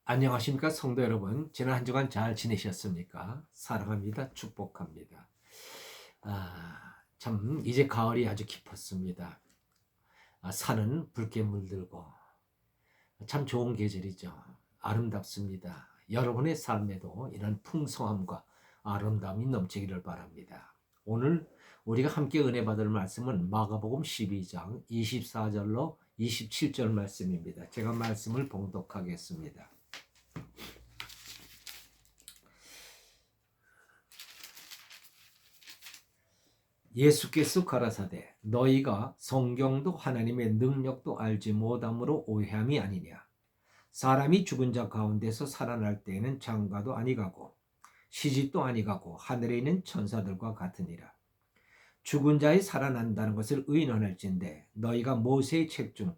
안녕하십니까 성도 여러분. 지난 한 주간 잘 지내셨습니까? 사랑합니다. 축복합니다. 참 이제 가을이 아주 깊었습니다. 산은 붉게 물들고 참 좋은 계절이죠. 아름답습니다. 여러분의 삶에도 이런 풍성함과 아름다움이 넘치기를 바랍니다. 오늘 우리가 함께 은혜 받을 말씀은 마가복음 12장 24절로 27절 말씀입니다. 제가 말씀을 봉독하겠습니다. 예수께서 가라사대 너희가 성경도 하나님의 능력도 알지 못함으로 오해함이 아니냐. 사람이 죽은 자 가운데서 살아날 때에는 장가도 아니가고 시집도 아니가고 하늘에 있는 천사들과 같으니라. 죽은 자의 살아난다는 것을 의논할진대 너희가 모세의 책 중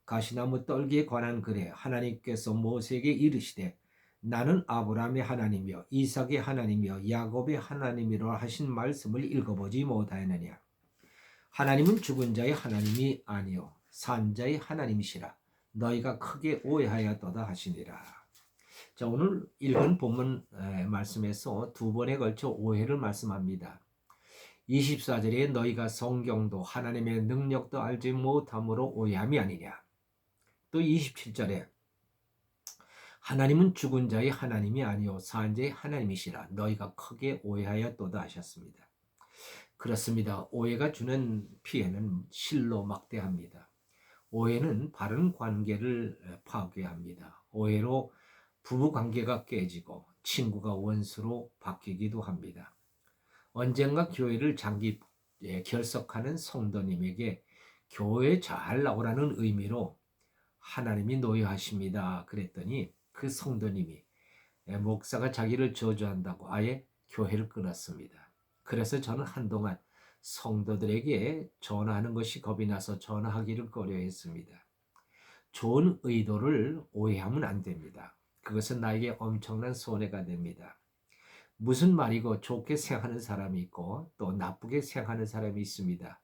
가시나무 떨기에 관한 글에 하나님께서 모세에게 이르시되 나는 아브라함의 하나님이요 이삭의 하나님이요 야곱의 하나님이라 하신 말씀을 읽어보지 못하였느냐. 하나님은 죽은 자의 하나님이 아니요 산 자의 하나님이시라. 너희가 크게 오해하였도다 하시니라. 자, 오늘 읽은 본문 말씀에서 두 번에 걸쳐 오해를 말씀합니다. 24절에 너희가 성경도 하나님의 능력도 알지 못함으로 오해함이 아니냐. 또 27절에 하나님은 죽은 자의 하나님이 아니요 산 자의 하나님이시라. 너희가 크게 오해하였도다 하셨습니다. 그렇습니다. 오해가 주는 피해는 실로 막대합니다. 오해는 바른 관계를 파괴합니다. 오해로 부부 관계가 깨지고 친구가 원수로 바뀌기도 합니다. 언젠가 교회를 장기 결석하는 성도님에게 교회 잘 나오라는 의미로 하나님이 노여하십니다. 그랬더니 그 성도님이 목사가 자기를 저주한다고 아예 교회를 끊었습니다. 그래서 저는 한동안 성도들에게 전화하는 것이 겁이 나서 전화하기를 꺼려했습니다. 좋은 의도를 오해하면 안 됩니다. 그것은 나에게 엄청난 손해가 됩니다. 무슨 말이고 좋게 생각하는 사람이 있고 또 나쁘게 생각하는 사람이 있습니다.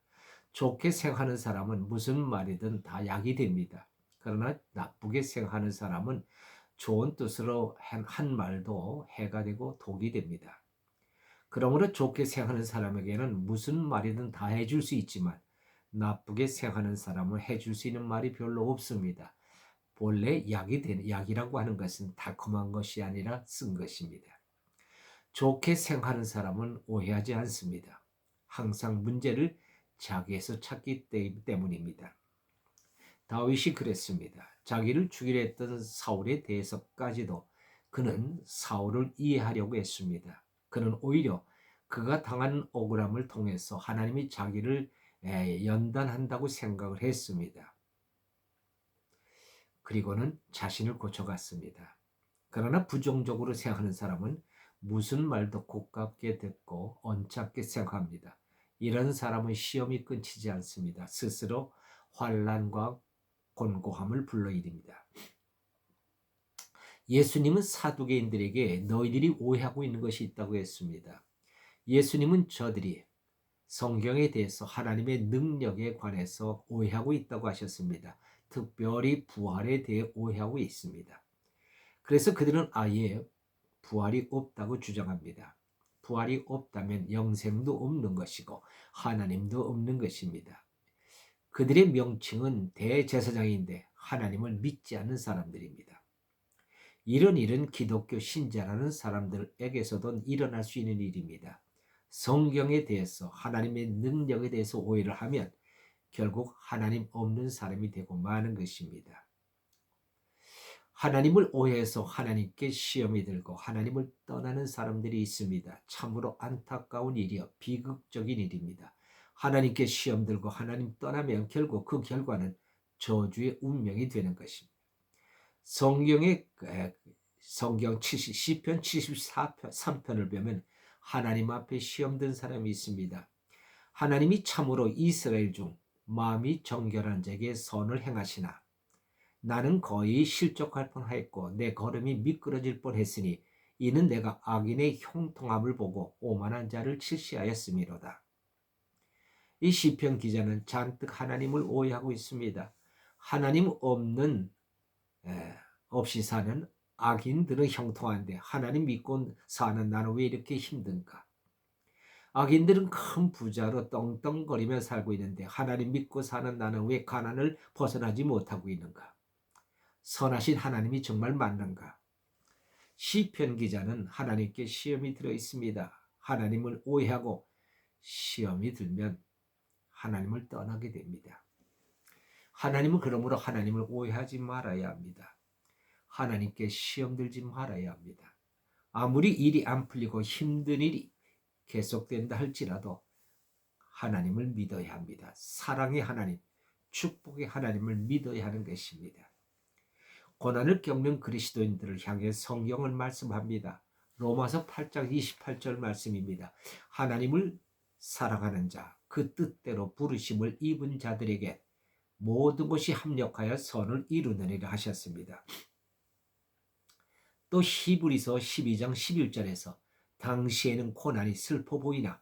좋게 생각하는 사람은 무슨 말이든 다 약이 됩니다. 그러나 나쁘게 생각하는 사람은 좋은 뜻으로 한 말도 해가 되고 독이 됩니다. 그러므로 좋게 생각하는 사람에게는 무슨 말이든 다 해줄 수 있지만 나쁘게 생각하는 사람은 해줄 수 있는 말이 별로 없습니다. 본래 약이라고 하는 것은 달콤한 것이 아니라 쓴 것입니다. 좋게 생각하는 사람은 오해하지 않습니다. 항상 문제를 자기에서 찾기 때문입니다. 다윗이 그랬습니다. 자기를 죽이려 했던 사울에 대해서까지도 그는 사울을 이해하려고 했습니다. 그는 오히려 그가 당한 억울함을 통해서 하나님이 자기를 연단한다고 생각을 했습니다. 그리고는 자신을 고쳐갔습니다. 그러나 부정적으로 생각하는 사람은 무슨 말도 고깝게 듣고 언짢게 생각합니다. 이런 사람은 시험이 끊이지 않습니다. 스스로 환난과 곤고함을 불러일입니다. 예수님은 사두개인들에게 너희들이 오해하고 있는 것이 있다고 했습니다. 예수님은 저들이 성경에 대해서 하나님의 능력에 관해서 오해하고 있다고 하셨습니다. 특별히 부활에 대해 오해하고 있습니다. 그래서 그들은 아예 부활이 없다고 주장합니다. 부활이 없다면 영생도 없는 것이고 하나님도 없는 것입니다. 그들의 명칭은 대제사장인데 하나님을 믿지 않는 사람들입니다. 이런 일은 기독교 신자라는 사람들에게서도 일어날 수 있는 일입니다. 성경에 대해서 하나님의 능력에 대해서 오해를 하면 결국 하나님 없는 사람이 되고 마는 것입니다. 하나님을 오해해서 하나님께 시험이 들고 하나님을 떠나는 사람들이 있습니다. 참으로 안타까운 일이요 비극적인 일입니다. 하나님께 시험 들고 하나님 떠나면 결국 그 결과는 저주의 운명이 되는 것입니다. 성경 시편 73편을 보면 하나님 앞에 시험 든 사람이 있습니다. 하나님이 참으로 이스라엘 중 마음이 정결한 자에게 선을 행하시나 나는 거의 실족할 뻔하였고 내 걸음이 미끄러질 뻔했으니 이는 내가 악인의 형통함을 보고 오만한 자를 칠시하였음이로다. 이 시편 기자는 잔뜩 하나님을 오해하고 있습니다. 하나님 없이 사는 악인들은 형통한데 하나님 믿고 사는 나는 왜 이렇게 힘든가? 악인들은 큰 부자로 떵떵거리며 살고 있는데 하나님 믿고 사는 나는 왜 가난을 벗어나지 못하고 있는가? 선하신 하나님이 정말 맞는가? 시편 기자는 하나님께 시험이 들어 있습니다. 하나님을 오해하고 시험이 들면 하나님을 떠나게 됩니다. 하나님은 그러므로 하나님을 오해하지 말아야 합니다. 하나님께 시험 들지 말아야 합니다. 아무리 일이 안 풀리고 힘든 일이 계속된다 할지라도 하나님을 믿어야 합니다. 사랑의 하나님, 축복의 하나님을 믿어야 하는 것입니다. 고난을 겪는 그리스도인들을 향해 성경은 말씀합니다. 로마서 8장 28절 말씀입니다. 하나님을 사랑하는 자, 그 뜻대로 부르심을 입은 자들에게 모든 것이 합력하여 선을 이루느니라 하셨습니다. 또 히브리서 12장 11절에서 당시에는 고난이 슬퍼 보이나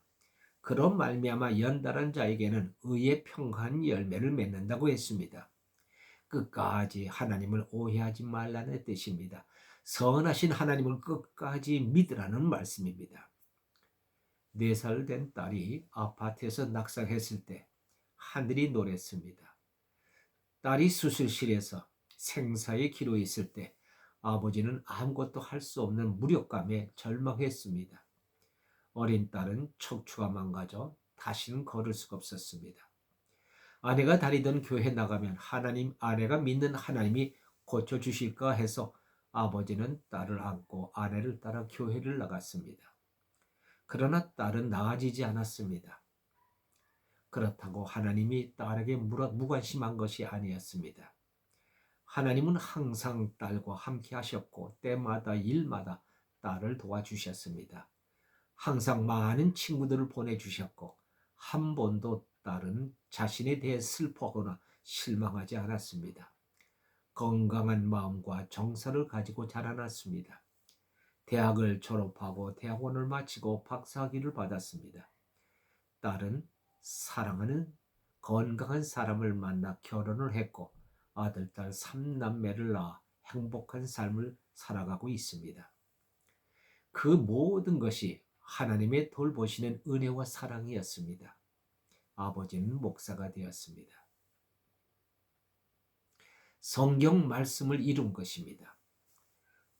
그런 말미암아 연달한 자에게는 의의 평화한 열매를 맺는다고 했습니다. 끝까지 하나님을 오해하지 말라는 뜻입니다. 선하신 하나님을 끝까지 믿으라는 말씀입니다. 4살 된 딸이 아파트에서 낙상했을 때 하늘이 노랬습니다. 딸이 수술실에서 생사의 기로에 있을 때 아버지는 아무것도 할 수 없는 무력감에 절망했습니다. 어린 딸은 척추가 망가져 다시는 걸을 수가 없었습니다. 아내가 다니던 교회 나가면 아내가 믿는 하나님이 고쳐주실까 해서 아버지는 딸을 안고 아내를 따라 교회를 나갔습니다. 그러나 딸은 나아지지 않았습니다. 그렇다고 하나님이 딸에게 무관심한 것이 아니었습니다. 하나님은 항상 딸과 함께 하셨고 때마다 일마다 딸을 도와주셨습니다. 항상 많은 친구들을 보내주셨고 한 번도 딸은 자신에 대해 슬퍼하거나 실망하지 않았습니다. 건강한 마음과 정서를 가지고 자라났습니다. 대학을 졸업하고 대학원을 마치고 박사학위를 받았습니다. 딸은 사랑하는 건강한 사람을 만나 결혼을 했고 아들, 딸 3남매를 낳아 행복한 삶을 살아가고 있습니다. 그 모든 것이 하나님의 돌보시는 은혜와 사랑이었습니다. 아버지는 목사가 되었습니다. 성경 말씀을 이룬 것입니다.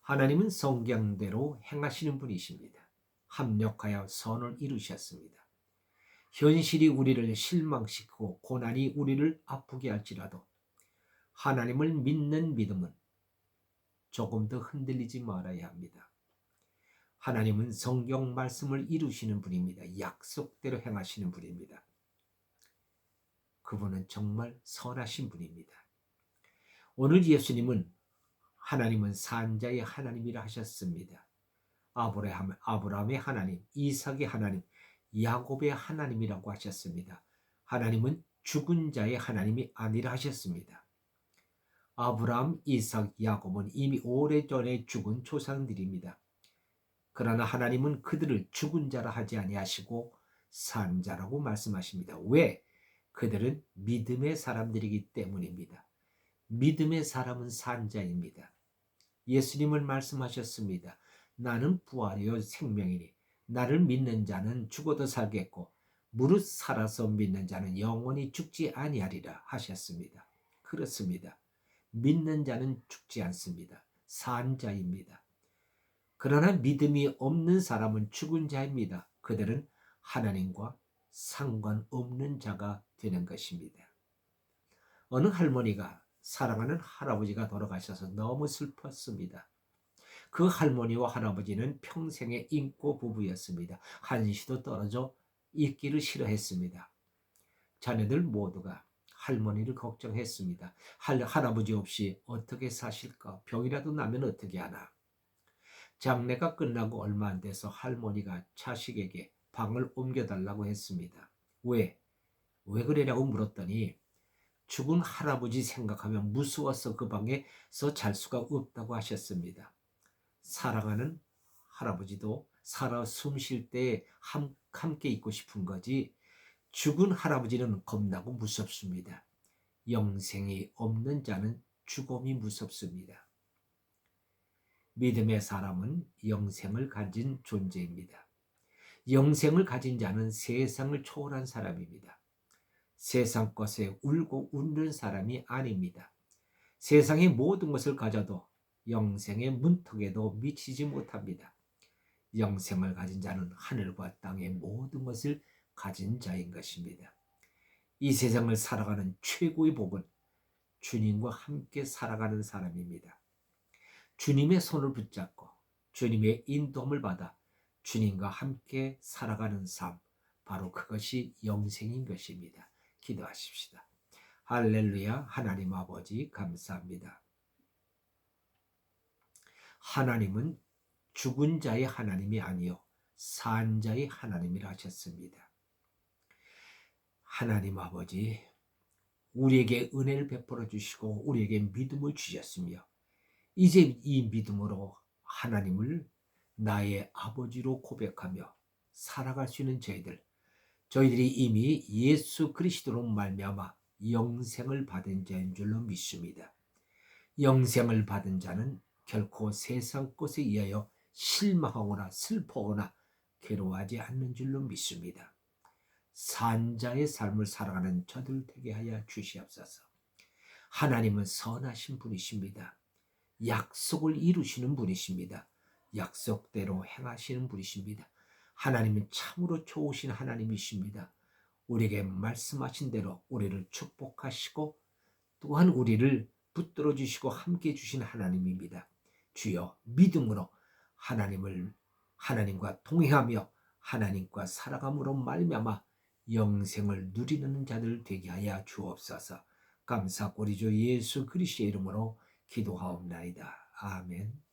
하나님은 성경대로 행하시는 분이십니다. 합력하여 선을 이루셨습니다. 현실이 우리를 실망시키고 고난이 우리를 아프게 할지라도 하나님을 믿는 믿음은 조금 더 흔들리지 말아야 합니다. 하나님은 성경 말씀을 이루시는 분입니다. 약속대로 행하시는 분입니다. 그분은 정말 선하신 분입니다. 오늘 예수님은 하나님은 산자의 하나님이라 하셨습니다. 아브라함의 하나님, 이삭의 하나님, 야곱의 하나님이라고 하셨습니다. 하나님은 죽은 자의 하나님이 아니라 하셨습니다. 아브라함, 이삭, 야곱은 이미 오래전에 죽은 조상들입니다. 그러나 하나님은 그들을 죽은 자라 하지 아니하시고 산 자라고 말씀하십니다. 왜? 그들은 믿음의 사람들이기 때문입니다. 믿음의 사람은 산 자입니다. 예수님은 말씀하셨습니다. 나는 부활이요 생명이니 나를 믿는 자는 죽어도 살겠고 무릇 살아서 믿는 자는 영원히 죽지 아니하리라 하셨습니다. 그렇습니다. 믿는 자는 죽지 않습니다. 산 자입니다. 그러나 믿음이 없는 사람은 죽은 자입니다. 그들은 하나님과 상관없는 자가 되는 것입니다. 어느 할머니가 사랑하는 할아버지가 돌아가셔서 너무 슬펐습니다. 그 할머니와 할아버지는 평생의 인고 부부였습니다. 한시도 떨어져 있기를 싫어했습니다. 자녀들 모두가 할머니를 걱정했습니다. 할아버지 없이 어떻게 사실까? 병이라도 나면 어떻게 하나? 장례가 끝나고 얼마 안 돼서 할머니가 자식에게 방을 옮겨달라고 했습니다. 왜? 왜 그러냐고 물었더니 죽은 할아버지 생각하면 무서워서 그 방에서 잘 수가 없다고 하셨습니다. 사랑하는 할아버지도 살아 숨 쉴 때 함께 있고 싶은 거지 죽은 할아버지는 겁나고 무섭습니다. 영생이 없는 자는 죽음이 무섭습니다. 믿음의 사람은 영생을 가진 존재입니다. 영생을 가진 자는 세상을 초월한 사람입니다. 세상 것에 울고 웃는 사람이 아닙니다. 세상의 모든 것을 가져도 영생의 문턱에도 미치지 못합니다. 영생을 가진 자는 하늘과 땅의 모든 것을 가진 자인 것입니다. 이 세상을 살아가는 최고의 복은 주님과 함께 살아가는 사람입니다. 주님의 손을 붙잡고 주님의 인도함을 받아 주님과 함께 살아가는 삶, 바로 그것이 영생인 것입니다. 기도하십시다. 할렐루야. 하나님 아버지 감사합니다. 하나님은 죽은 자의 하나님이 아니요 산 자의 하나님이라 하셨습니다. 하나님 아버지, 우리에게 은혜를 베풀어 주시고 우리에게 믿음을 주셨으며 이제 이 믿음으로 하나님을 나의 아버지로 고백하며 살아갈 수 있는 저희들이 이미 예수 그리스도로 말미암아 영생을 받은 자인 줄로 믿습니다. 영생을 받은 자는 결코 세상 것에 의하여 실망하거나 슬퍼하거나 괴로워하지 않는 줄로 믿습니다. 산자의 삶을 살아가는 저들 되게 하여 주시옵소서. 하나님은 선하신 분이십니다. 약속을 이루시는 분이십니다. 약속대로 행하시는 분이십니다. 하나님은 참으로 좋으신 하나님이십니다. 우리에게 말씀하신 대로 우리를 축복하시고 또한 우리를 붙들어 주시고 함께 해주신 하나님입니다. 주여, 믿음으로 하나님과 동행하며 하나님과 살아감으로 말미암아 영생을 누리는 자들 되게 하여 주옵소서. 감사하고 우리 주 예수 그리스도의 이름으로 기도하옵나이다. 아멘.